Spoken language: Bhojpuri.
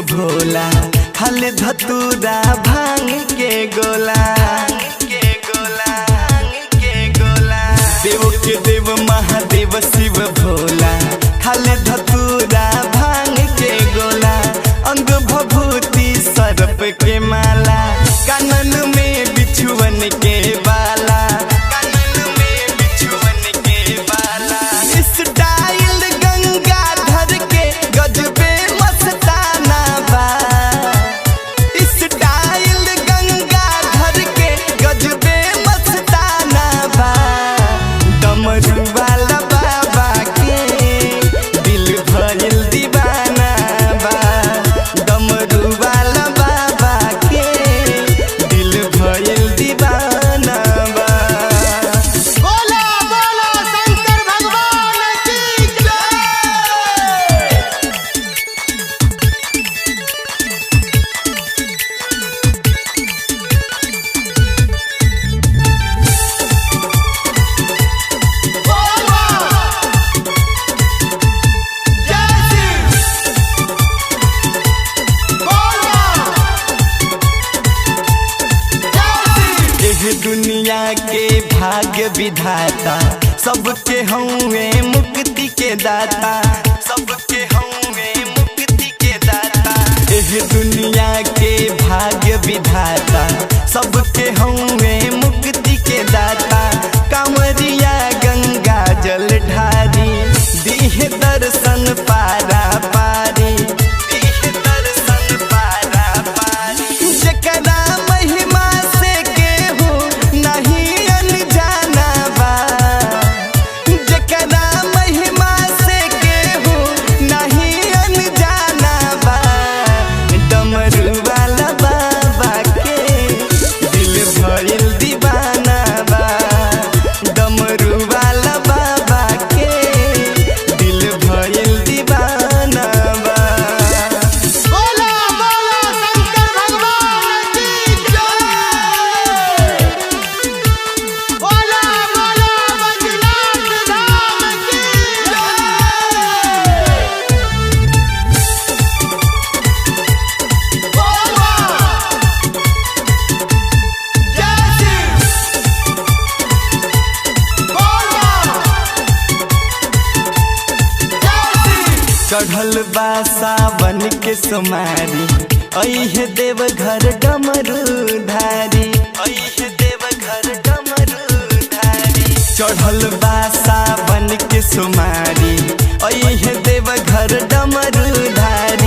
भोला खाले धतूरा भांग के गोला। देव के देव महादेव शिव भोला खाले धतूरा भांग के गोला। अंग भभूति सर्प के माला कानन में बिछुअन के बाला। कानन में बिछुअन के बाला। स्टाइल गंगाधर के गजबे मस्ताना बा। स्टाइल गंगाधर के गजबे मस्ताना बा। डमरू वाला बाबा के दिल भइल दीवाना बा। डमरू वाला बाबा के दिल भइल दीवाना बा। बोला बोला शंकर भगवान की जय। बोला जय शिव। बोला जय शिव। एह दुनिया के भाग्य विधाता सबके हउए मुक्ति के दाता। सबके हउए मुक्ति के दाता। एह दुनिया के भाग्य विधाता सबके हउए मुक्ति के दाता। कांवरिया गंगा जल ढारी दीहे दर्शन पारा पारी। दीहे दर्शन पारा पारी। जकरा महिमा से केहू नहीं अनजाना बा। जकरा महिमा से केहू नहीं अनजाना बा। डमरू वाला बाबा के दिल भइल दीवाना बा। डमरू वाला बाबा के दिल भइल दीवाना बा। बोला बोला शंकर भगवान की जय। बोला बोला बद्रीनाथ धाम की जय। बोला जय शिव। बोला जय शिव। चढ़ल बा सावन के सोमारी अइहे देव घर डमरू धारी। अइहे देव घर डमरू धारी। चढ़ल बा सावन के सोमारी अइहे देव घर डमरू धारी।